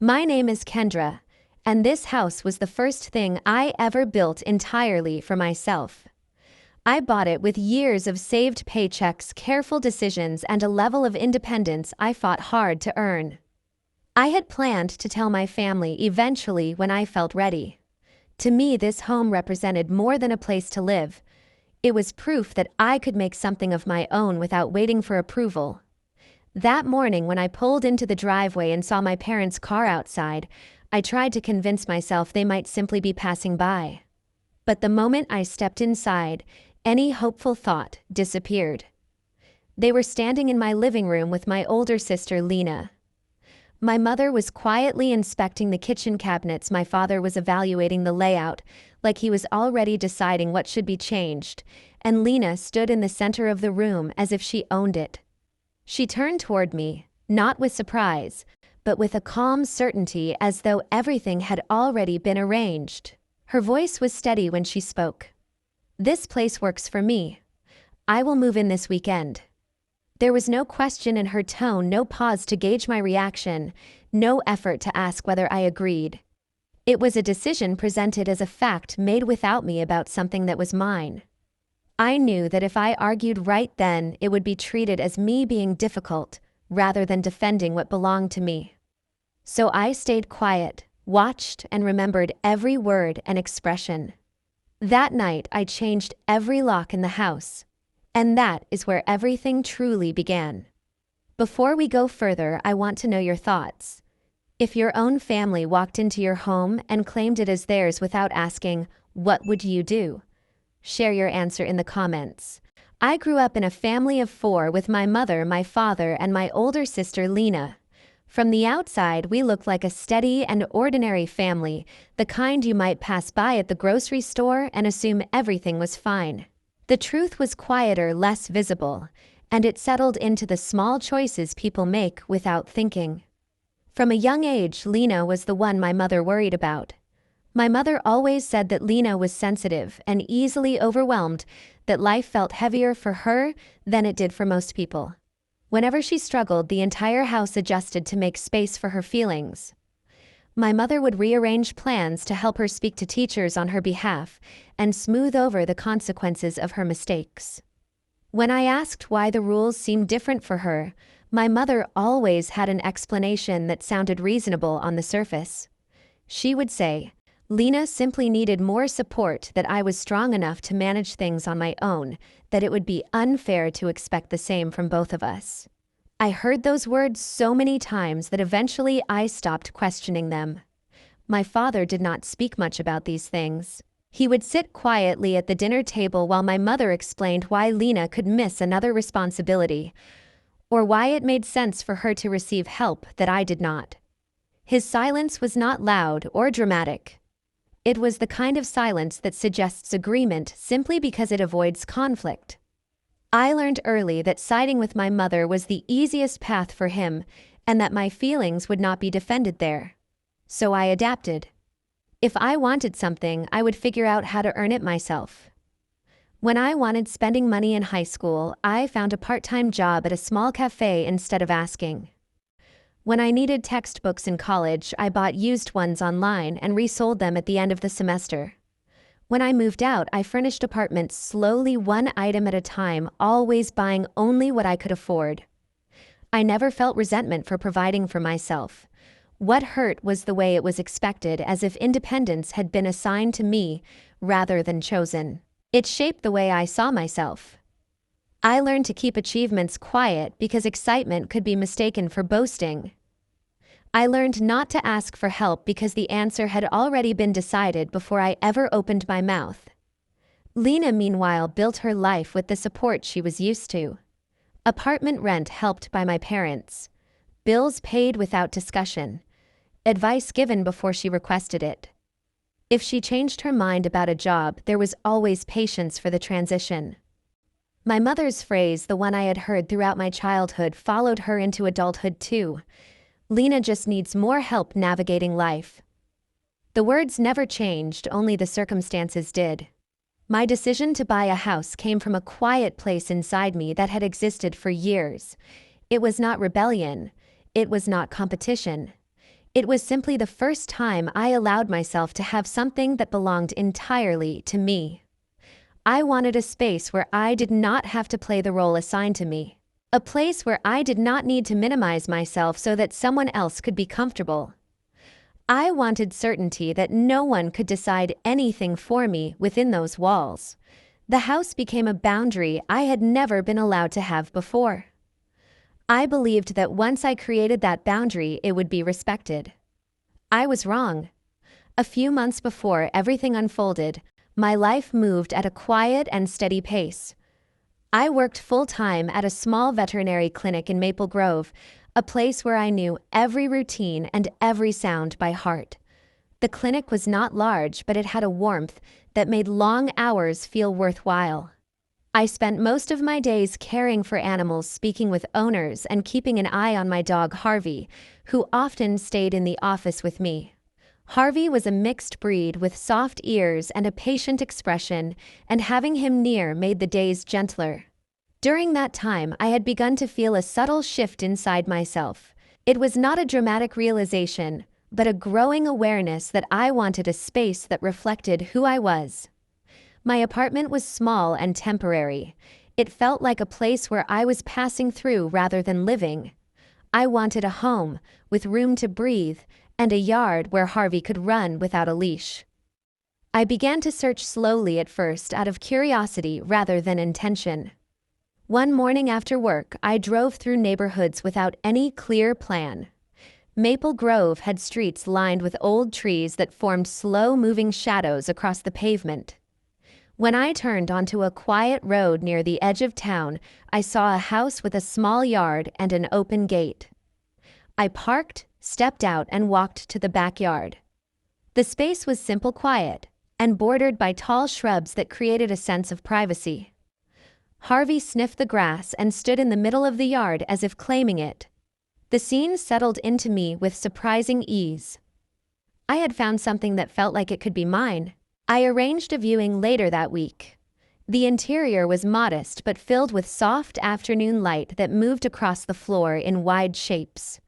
My name is Kendra, and this house was the first thing I ever built entirely for myself. I bought it with years of saved paychecks, careful decisions, and a level of independence I fought hard to earn. I had planned to tell my family eventually when I felt ready. To me, this home represented more than a place to live. It was proof that I could make something of my own without waiting for approval. That morning, when I pulled into the driveway and saw my parents' car outside, I tried to convince myself they might simply be passing by. But the moment I stepped inside, any hopeful thought disappeared. They were standing in my living room with my older sister, Lena. My mother was quietly inspecting the kitchen cabinets. My father was evaluating the layout, like he was already deciding what should be changed, and Lena stood in the center of the room as if she owned it. She turned toward me, not with surprise, but with a calm certainty, as though everything had already been arranged. Her voice was steady when she spoke. "This place works for me. I will move in this weekend." There was no question in her tone, no pause to gauge my reaction, no effort to ask whether I agreed. It was a decision presented as a fact, made without me, about something that was mine. I knew that if I argued right then, it would be treated as me being difficult, rather than defending what belonged to me. So I stayed quiet, watched, and remembered every word and expression. That night, I changed every lock in the house. And that is where everything truly began. Before we go further, I want to know your thoughts. If your own family walked into your home and claimed it as theirs without asking, what would you do? Share your answer in the comments. I grew up in a family of 4 with my mother, my father, and my older sister, Lena. From the outside, we looked like a steady and ordinary family, the kind you might pass by at the grocery store and assume everything was fine. The truth was quieter, less visible, and it settled into the small choices people make without thinking. From a young age, Lena was the one my mother worried about. My mother always said that Lena was sensitive and easily overwhelmed, that life felt heavier for her than it did for most people. Whenever she struggled, the entire house adjusted to make space for her feelings. My mother would rearrange plans to help her speak to teachers on her behalf and smooth over the consequences of her mistakes. When I asked why the rules seemed different for her, my mother always had an explanation that sounded reasonable on the surface. She would say, "Lena simply needed more support, that I was strong enough to manage things on my own, that it would be unfair to expect the same from both of us." I heard those words so many times that eventually I stopped questioning them. My father did not speak much about these things. He would sit quietly at the dinner table while my mother explained why Lena could miss another responsibility, or why it made sense for her to receive help that I did not. His silence was not loud or dramatic. It was the kind of silence that suggests agreement simply because it avoids conflict. I learned early that siding with my mother was the easiest path for him, and that my feelings would not be defended there. So I adapted. If I wanted something, I would figure out how to earn it myself. When I wanted spending money in high school, I found a part-time job at a small cafe instead of asking. When I needed textbooks in college, I bought used ones online and resold them at the end of the semester. When I moved out, I furnished apartments slowly, one item at a time, always buying only what I could afford. I never felt resentment for providing for myself. What hurt was the way it was expected, as if independence had been assigned to me rather than chosen. It shaped the way I saw myself. I learned to keep achievements quiet because excitement could be mistaken for boasting. I learned not to ask for help because the answer had already been decided before I ever opened my mouth. Lena, meanwhile, built her life with the support she was used to. Apartment rent helped by my parents. Bills paid without discussion. Advice given before she requested it. If she changed her mind about a job, there was always patience for the transition. My mother's phrase, the one I had heard throughout my childhood, followed her into adulthood too. "Lena just needs more help navigating life." The words never changed, only the circumstances did. My decision to buy a house came from a quiet place inside me that had existed for years. It was not rebellion. It was not competition. It was simply the first time I allowed myself to have something that belonged entirely to me. I wanted a space where I did not have to play the role assigned to me. A place where I did not need to minimize myself so that someone else could be comfortable. I wanted certainty that no one could decide anything for me within those walls. The house became a boundary I had never been allowed to have before. I believed that once I created that boundary, it would be respected. I was wrong. A few months before everything unfolded, my life moved at a quiet and steady pace. I worked full-time at a small veterinary clinic in Maple Grove, a place where I knew every routine and every sound by heart. The clinic was not large, but it had a warmth that made long hours feel worthwhile. I spent most of my days caring for animals, speaking with owners, and keeping an eye on my dog Harvey, who often stayed in the office with me. Harvey was a mixed breed with soft ears and a patient expression, and having him near made the days gentler. During that time, I had begun to feel a subtle shift inside myself. It was not a dramatic realization, but a growing awareness that I wanted a space that reflected who I was. My apartment was small and temporary. It felt like a place where I was passing through rather than living. I wanted a home, with room to breathe, and a yard where Harvey could run without a leash. I began to search slowly at first out of curiosity rather than intention. One morning after work, I drove through neighborhoods without any clear plan. Maple Grove had streets lined with old trees that formed slow-moving shadows across the pavement. When I turned onto a quiet road near the edge of town, I saw a house with a small yard and an open gate. I parked, stepped out, and walked to the backyard. The space was simple, quiet, and bordered by tall shrubs that created a sense of privacy. Harvey sniffed the grass and stood in the middle of the yard as if claiming it. The scene settled into me with surprising ease. I had found something that felt like it could be mine. I arranged a viewing later that week. The interior was modest but filled with soft afternoon light that moved across the floor in wide shapes.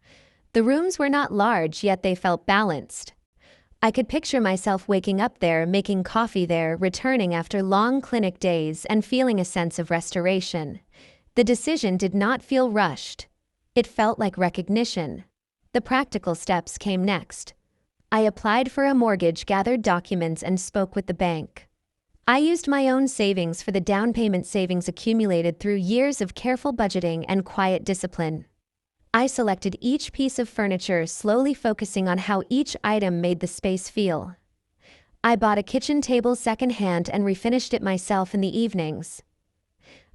The rooms were not large, yet they felt balanced. I could picture myself waking up there, making coffee there, returning after long clinic days, and feeling a sense of restoration. The decision did not feel rushed. It felt like recognition. The practical steps came next. I applied for a mortgage, gathered documents, and spoke with the bank. I used my own savings for the down payment, savings accumulated through years of careful budgeting and quiet discipline. I selected each piece of furniture, slowly focusing on how each item made the space feel. I bought a kitchen table secondhand and refinished it myself in the evenings.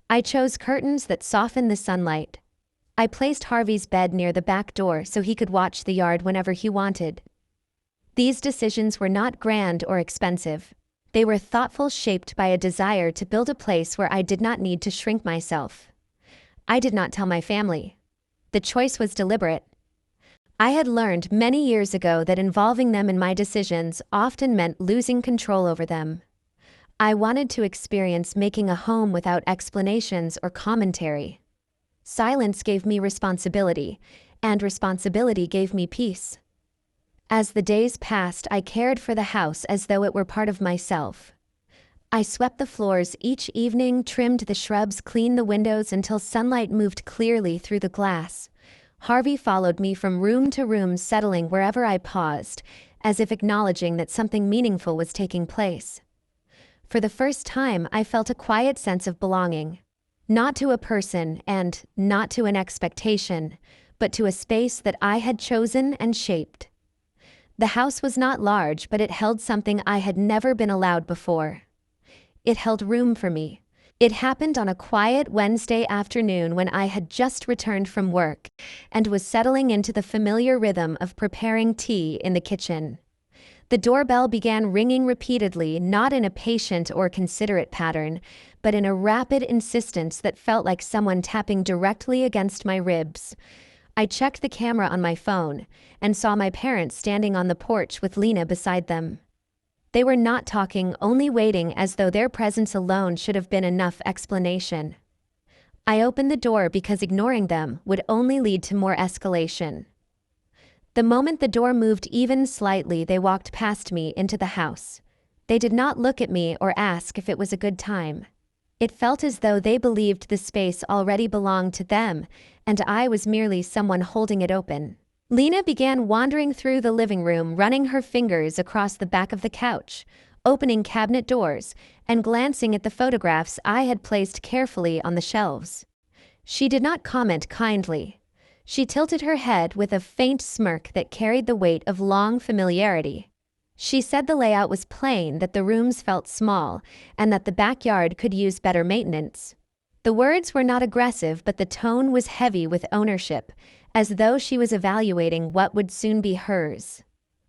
I chose curtains that softened the sunlight. I placed Harvey's bed near the back door so he could watch the yard whenever he wanted. These decisions were not grand or expensive. They were thoughtful, shaped by a desire to build a place where I did not need to shrink myself. I did not tell my family. The choice was deliberate. I had learned many years ago that involving them in my decisions often meant losing control over them. I wanted to experience making a home without explanations or commentary. Silence gave me responsibility, and responsibility gave me peace. As the days passed, I cared for the house as though it were part of myself. I swept the floors each evening, trimmed the shrubs, cleaned the windows until sunlight moved clearly through the glass. Harvey followed me from room to room, settling wherever I paused, as if acknowledging that something meaningful was taking place. For the first time, I felt a quiet sense of belonging. Not to a person and not to an expectation, but to a space that I had chosen and shaped. The house was not large, but it held something I had never been allowed before. It held room for me. It happened on a quiet Wednesday afternoon when I had just returned from work and was settling into the familiar rhythm of preparing tea in the kitchen. The doorbell began ringing repeatedly, not in a patient or considerate pattern, but in a rapid insistence that felt like someone tapping directly against my ribs. I checked the camera on my phone and saw my parents standing on the porch with Lena beside them. They were not talking, only waiting, as though their presence alone should have been enough explanation. I opened the door because ignoring them would only lead to more escalation. The moment the door moved even slightly, they walked past me into the house. They did not look at me or ask if it was a good time. It felt as though they believed the space already belonged to them, and I was merely someone holding it open. Lena began wandering through the living room, running her fingers across the back of the couch, opening cabinet doors, and glancing at the photographs I had placed carefully on the shelves. She did not comment kindly. She tilted her head with a faint smirk that carried the weight of long familiarity. She said the layout was plain, that the rooms felt small, and that the backyard could use better maintenance. The words were not aggressive, but the tone was heavy with ownership, as though she was evaluating what would soon be hers.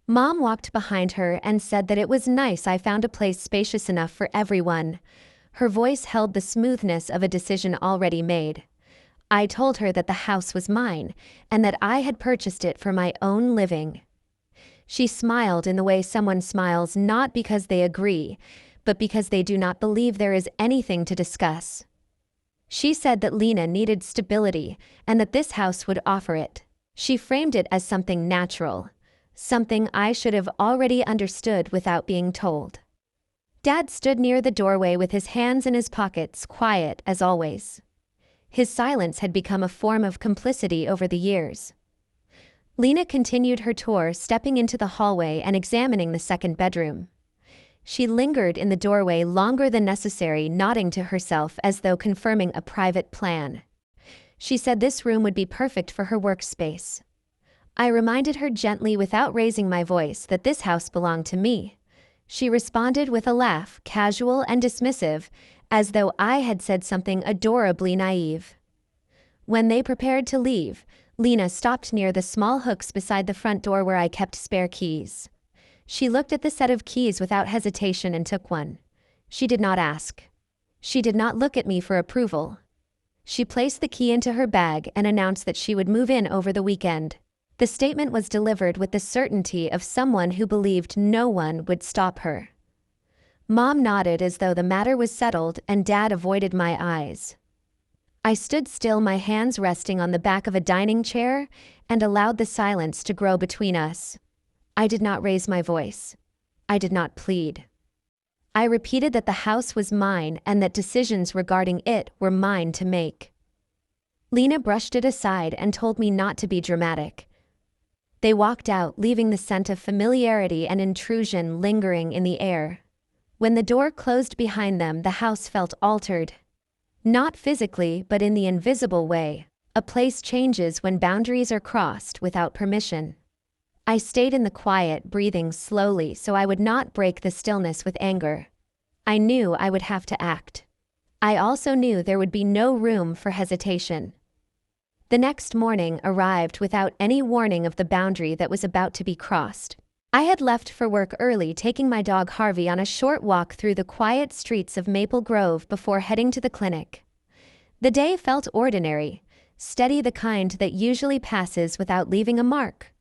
Mom walked behind her and said that it was nice I found a place spacious enough for everyone. Her voice held the smoothness of a decision already made. I told her that the house was mine, and that I had purchased it for my own living. She smiled in the way someone smiles, not because they agree, but because they do not believe there is anything to discuss. She said that Lena needed stability, and that this house would offer it. She framed it as something natural, something I should have already understood without being told. Dad stood near the doorway with his hands in his pockets, quiet as always. His silence had become a form of complicity over the years. Lena continued her tour, stepping into the hallway and examining the second bedroom. She lingered in the doorway longer than necessary, nodding to herself as though confirming a private plan. She said this room would be perfect for her workspace. I reminded her gently, without raising my voice, that this house belonged to me. She responded with a laugh, casual and dismissive, as though I had said something adorably naive. When they prepared to leave, Lena stopped near the small hooks beside the front door where I kept spare keys. She looked at the set of keys without hesitation and took one. She did not ask. She did not look at me for approval. She placed the key into her bag and announced that she would move in over the weekend. The statement was delivered with the certainty of someone who believed no one would stop her. Mom nodded as though the matter was settled, and Dad avoided my eyes. I stood still, my hands resting on the back of a dining chair, and allowed the silence to grow between us. I did not raise my voice. I did not plead. I repeated that the house was mine and that decisions regarding it were mine to make. Lena brushed it aside and told me not to be dramatic. They walked out, leaving the scent of familiarity and intrusion lingering in the air. When the door closed behind them, the house felt altered. Not physically, but in the invisible way. A place changes when boundaries are crossed without permission. I stayed in the quiet, breathing slowly so I would not break the stillness with anger. I knew I would have to act. I also knew there would be no room for hesitation. The next morning arrived without any warning of the boundary that was about to be crossed. I had left for work early, taking my dog Harvey on a short walk through the quiet streets of Maple Grove before heading to the clinic. The day felt ordinary, steady, the kind that usually passes without leaving a mark.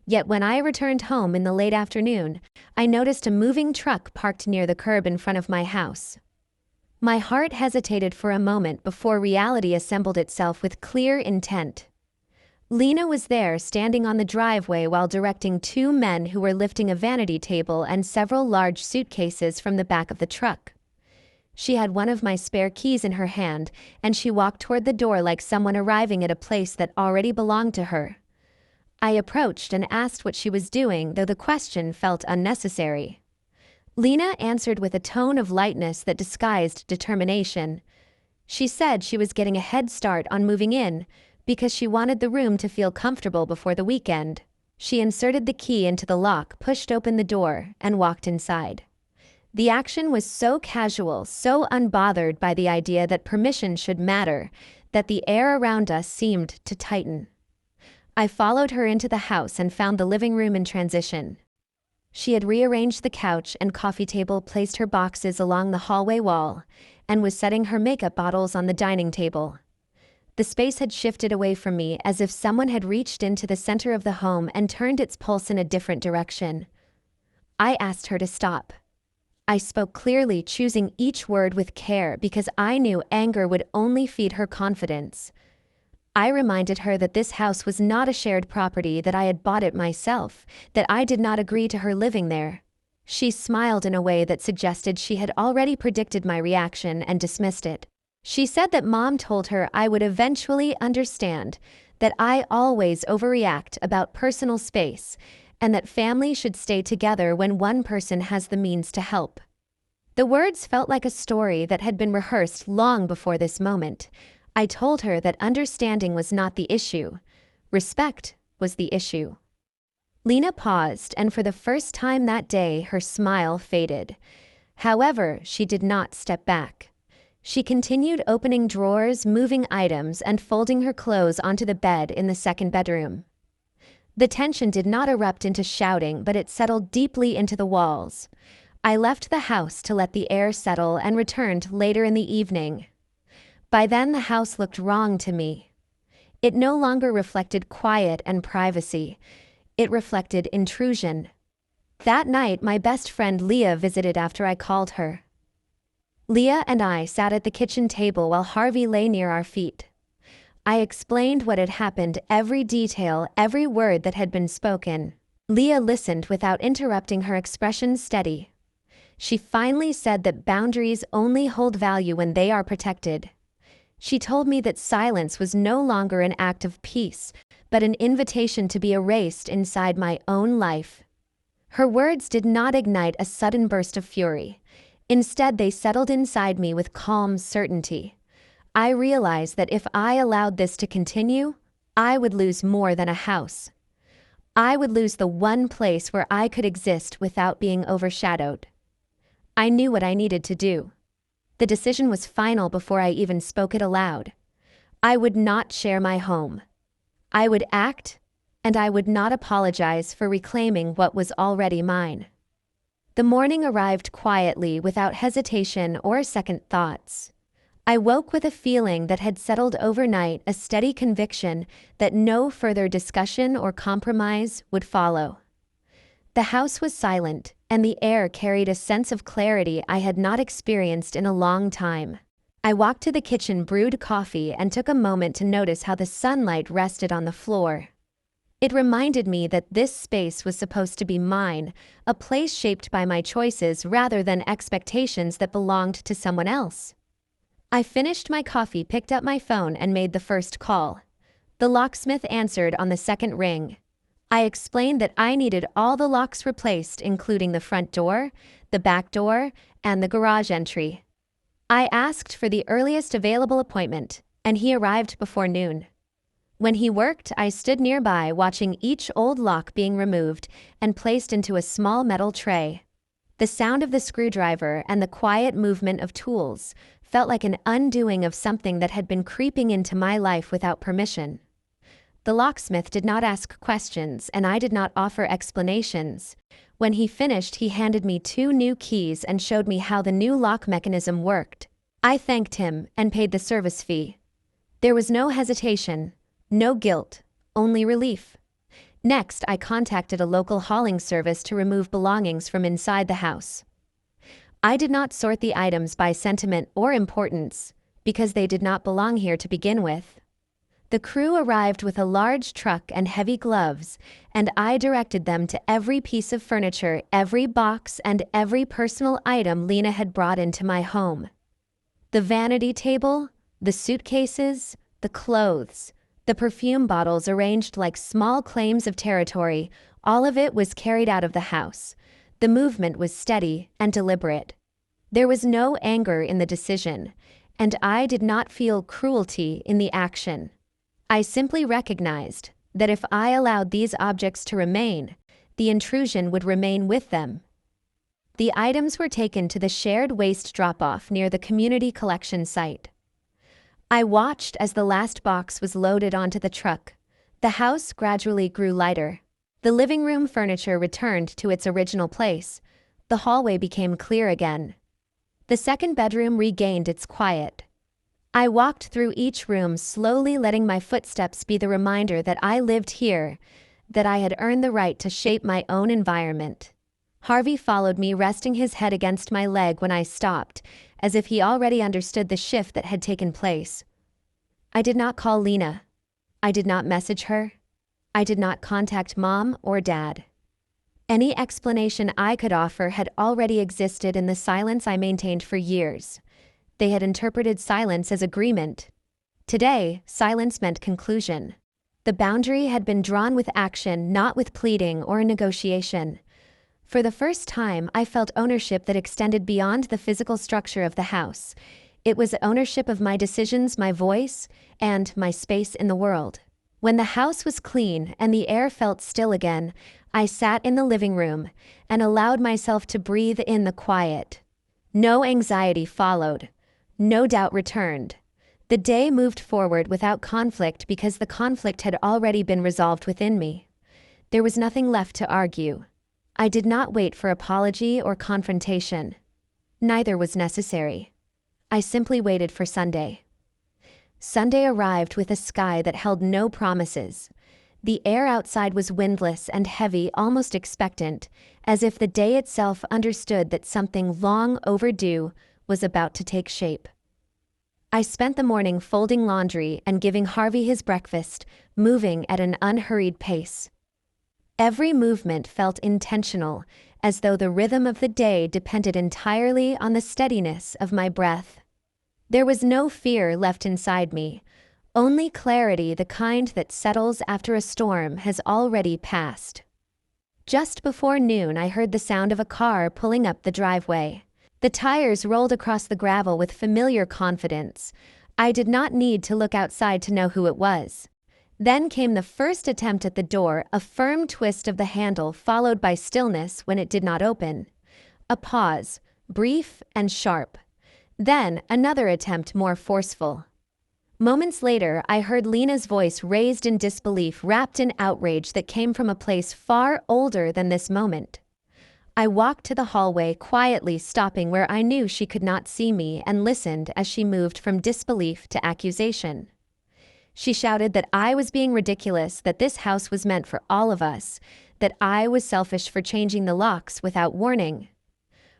Yet when I returned home in the late afternoon, I noticed a moving truck parked near the curb in front of my house. My heart hesitated for a moment before reality assembled itself with clear intent. Lena was there, standing on the driveway while directing two men who were lifting a vanity table and several large suitcases from the back of the truck. She had one of my spare keys in her hand, and she walked toward the door like someone arriving at a place that already belonged to her. I approached and asked what she was doing, though the question felt unnecessary. Lena answered with a tone of lightness that disguised determination. She said she was getting a head start on moving in, because she wanted the room to feel comfortable before the weekend. She inserted the key into the lock, pushed open the door, and walked inside. The action was so casual, so unbothered by the idea that permission should matter, that the air around us seemed to tighten. I followed her into the house and found the living room in transition. She had rearranged the couch and coffee table, placed her boxes along the hallway wall, and was setting her makeup bottles on the dining table. The space had shifted away from me, as if someone had reached into the center of the home and turned its pulse in a different direction. I asked her to stop. I spoke clearly, choosing each word with care because I knew anger would only feed her confidence. I reminded her that this house was not a shared property, that I had bought it myself, that I did not agree to her living there. She smiled in a way that suggested she had already predicted my reaction and dismissed it. She said that Mom told her I would eventually understand, that I always overreact about personal space, and that family should stay together when one person has the means to help. The words felt like a story that had been rehearsed long before this moment. I told her that understanding was not the issue. Respect was the issue. Lena paused, and for the first time that day, her smile faded. However, she did not step back. She continued opening drawers, moving items, and folding her clothes onto the bed in the second bedroom. The tension did not erupt into shouting, but it settled deeply into the walls. I left the house to let the air settle and returned later in the evening. By then, the house looked wrong to me. It no longer reflected quiet and privacy. It reflected intrusion. That night, my best friend Leah visited after I called her. Leah and I sat at the kitchen table while Harvey lay near our feet. I explained what had happened, every detail, every word that had been spoken. Leah listened without interrupting, her expression steady. She finally said that boundaries only hold value when they are protected. She told me that silence was no longer an act of peace, but an invitation to be erased inside my own life. Her words did not ignite a sudden burst of fury. Instead, they settled inside me with calm certainty. I realized that if I allowed this to continue, I would lose more than a house. I would lose the one place where I could exist without being overshadowed. I knew what I needed to do. The decision was final before I even spoke it aloud. I would not share my home. I would act, and I would not apologize for reclaiming what was already mine. The morning arrived quietly, without hesitation or second thoughts. I woke with a feeling that had settled overnight, a steady conviction that no further discussion or compromise would follow. The house was silent, and the air carried a sense of clarity I had not experienced in a long time. I walked to the kitchen, brewed coffee, and took a moment to notice how the sunlight rested on the floor. It reminded me that this space was supposed to be mine, a place shaped by my choices rather than expectations that belonged to someone else. I finished my coffee, picked up my phone, and made the first call. The locksmith answered on the second ring. I explained that I needed all the locks replaced, including the front door, the back door, and the garage entry. I asked for the earliest available appointment, and he arrived before noon. When he worked, I stood nearby watching each old lock being removed and placed into a small metal tray. The sound of the screwdriver and the quiet movement of tools felt like an undoing of something that had been creeping into my life without permission. The locksmith did not ask questions, and I did not offer explanations. When he finished, he handed me 2 new keys and showed me how the new lock mechanism worked. I thanked him and paid the service fee. There was no hesitation, no guilt, only relief. Next, I contacted a local hauling service to remove belongings from inside the house. I did not sort the items by sentiment or importance, because they did not belong here to begin with. The crew arrived with a large truck and heavy gloves, and I directed them to every piece of furniture, every box, and every personal item Lena had brought into my home. The vanity table, the suitcases, the clothes, the perfume bottles arranged like small claims of territory, all of it was carried out of the house. The movement was steady and deliberate. There was no anger in the decision, and I did not feel cruelty in the action. I simply recognized that if I allowed these objects to remain, the intrusion would remain with them. The items were taken to the shared waste drop-off near the community collection site. I watched as the last box was loaded onto the truck. The house gradually grew lighter. The living room furniture returned to its original place. The hallway became clear again. The second bedroom regained its quiet. I walked through each room, slowly letting my footsteps be the reminder that I lived here, that I had earned the right to shape my own environment. Harvey followed me, resting his head against my leg when I stopped, as if he already understood the shift that had taken place. I did not call Lena. I did not message her. I did not contact mom or dad. Any explanation I could offer had already existed in the silence I maintained for years. They had interpreted silence as agreement. Today, silence meant conclusion. The boundary had been drawn with action, not with pleading or negotiation. For the first time, I felt ownership that extended beyond the physical structure of the house. It was ownership of my decisions, my voice, and my space in the world. When the house was clean and the air felt still again, I sat in the living room and allowed myself to breathe in the quiet. No anxiety followed. No doubt returned. The day moved forward without conflict because the conflict had already been resolved within me. There was nothing left to argue. I did not wait for apology or confrontation. Neither was necessary. I simply waited for Sunday. Sunday arrived with a sky that held no promises. The air outside was windless and heavy, almost expectant, as if the day itself understood that something long overdue was about to take shape. I spent the morning folding laundry and giving Harvey his breakfast, moving at an unhurried pace. Every movement felt intentional, as though the rhythm of the day depended entirely on the steadiness of my breath. There was no fear left inside me, only clarity, the kind that settles after a storm has already passed. Just before noon, I heard the sound of a car pulling up the driveway. The tires rolled across the gravel with familiar confidence. I did not need to look outside to know who it was. Then came the first attempt at the door, a firm twist of the handle followed by stillness when it did not open. A pause, brief and sharp. Then another attempt, more forceful. Moments later, I heard Lena's voice raised in disbelief, wrapped in outrage that came from a place far older than this moment. I walked to the hallway, quietly stopping where I knew she could not see me, and listened as she moved from disbelief to accusation. She shouted that I was being ridiculous, that this house was meant for all of us, that I was selfish for changing the locks without warning.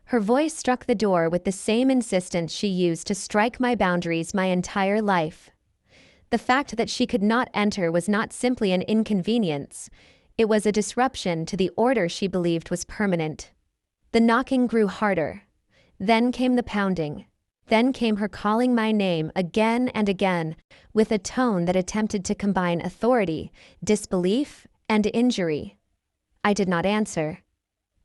Her voice struck the door with the same insistence she used to strike my boundaries my entire life. The fact that she could not enter was not simply an inconvenience. It was a disruption to the order she believed was permanent. The knocking grew harder. Then came the pounding. Then came her calling my name again and again, with a tone that attempted to combine authority, disbelief, and injury. I did not answer.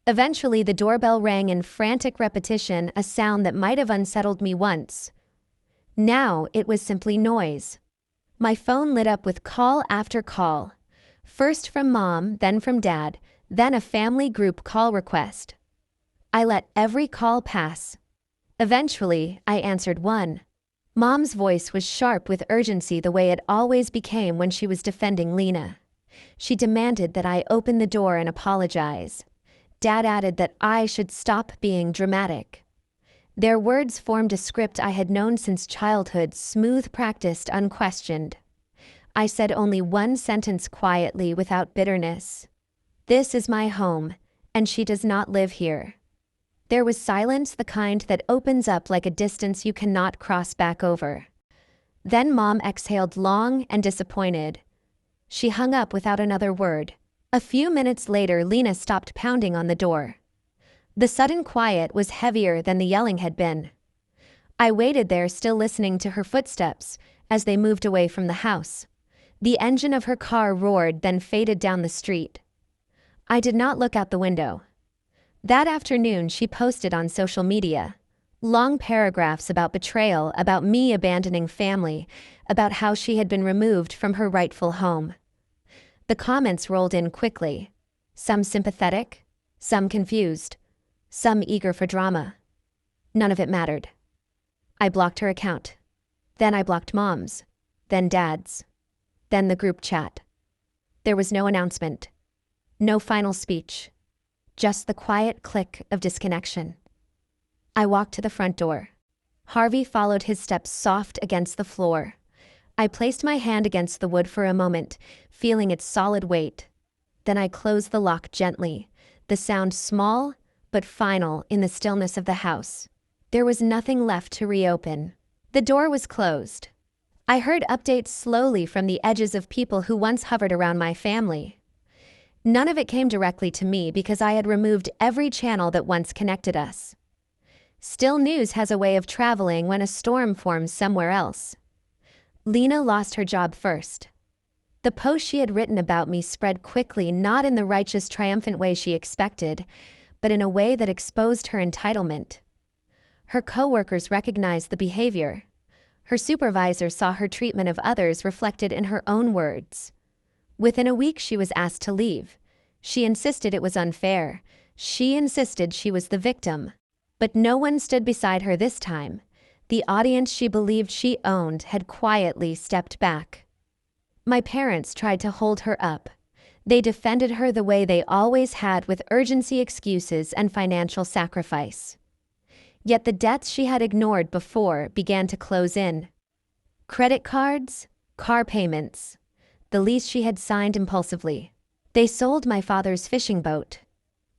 Eventually, the doorbell rang in frantic repetition, a sound that might have unsettled me once. Now it was simply noise. My phone lit up with call after call. First from mom, then from dad, then a family group call request. I let every call pass. Eventually, I answered one. Mom's voice was sharp with urgency, the way it always became when she was defending Lena. She demanded that I open the door and apologize. Dad added that I should stop being dramatic. Their words formed a script I had known since childhood, smooth, practiced, unquestioned. I said only one sentence quietly, without bitterness. This is my home, and she does not live here. There was silence, the kind that opens up like a distance you cannot cross back over. Then Mom exhaled long and disappointed. She hung up without another word. A few minutes later, Lena stopped pounding on the door. The sudden quiet was heavier than the yelling had been. I waited there, still listening to her footsteps, as they moved away from the house. The engine of her car roared, then faded down the street. I did not look out the window. That afternoon, she posted on social media. Long paragraphs about betrayal, about me abandoning family, about how she had been removed from her rightful home. The comments rolled in quickly. Some sympathetic, some confused, some eager for drama. None of it mattered. I blocked her account. Then I blocked Mom's. Then Dad's. Then the group chat. There was no announcement. No final speech. Just the quiet click of disconnection. I walked to the front door. Harvey followed, his steps soft against the floor. I placed my hand against the wood for a moment, feeling its solid weight. Then I closed the lock gently, the sound small but final in the stillness of the house. There was nothing left to reopen. The door was closed. I heard updates slowly from the edges of people who once hovered around my family. None of it came directly to me because I had removed every channel that once connected us. Still, news has a way of traveling when a storm forms somewhere else. Lena lost her job first. The post she had written about me spread quickly, not in the righteous, triumphant way she expected, but in a way that exposed her entitlement. Her coworkers recognized the behavior. Her supervisor saw her treatment of others reflected in her own words. Within a week, she was asked to leave. She insisted it was unfair. She insisted she was the victim. But no one stood beside her this time. The audience she believed she owned had quietly stepped back. My parents tried to hold her up. They defended her the way they always had, with urgency, excuses, and financial sacrifice. Yet the debts she had ignored before began to close in. Credit cards, car payments, the lease she had signed impulsively. They sold my father's fishing boat.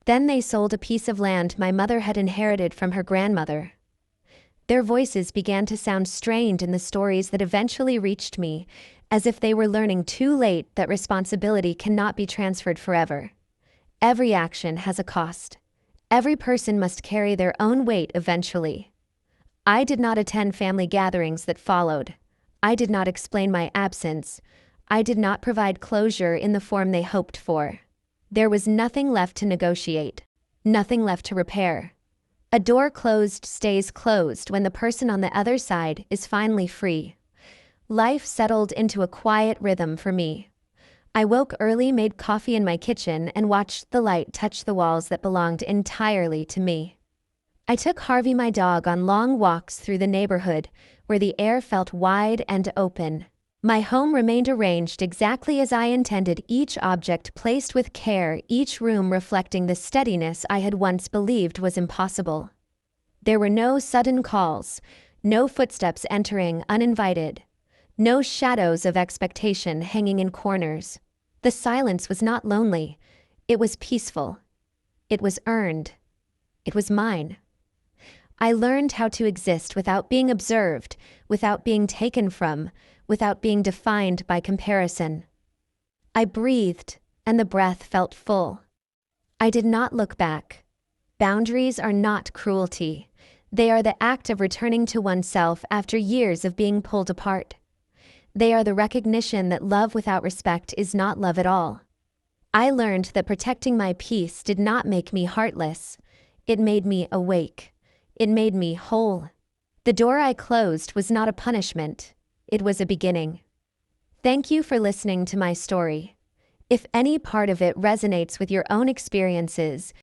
Then they sold a piece of land my mother had inherited from her grandmother. Their voices began to sound strained in the stories that eventually reached me, as if they were learning too late that responsibility cannot be transferred forever. Every action has a cost. Every person must carry their own weight eventually. I did not attend family gatherings that followed. I did not explain my absence. I did not provide closure in the form they hoped for. There was nothing left to negotiate, nothing left to repair. A door closed stays closed when the person on the other side is finally free. Life settled into a quiet rhythm for me. I woke early, made coffee in my kitchen, and watched the light touch the walls that belonged entirely to me. I took Harvey, my dog, on long walks through the neighborhood, where the air felt wide and open. My home remained arranged exactly as I intended, each object placed with care, each room reflecting the steadiness I had once believed was impossible. There were no sudden calls, no footsteps entering uninvited, no shadows of expectation hanging in corners. The silence was not lonely. It was peaceful. It was earned. It was mine. I learned how to exist without being observed, without being taken from, without being defined by comparison. I breathed, and the breath felt full. I did not look back. Boundaries are not cruelty. They are the act of returning to oneself after years of being pulled apart. They are the recognition that love without respect is not love at all. I learned that protecting my peace did not make me heartless. It made me awake. It made me whole. The door I closed was not a punishment. It was a beginning. Thank you for listening to my story. If any part of it resonates with your own experiences,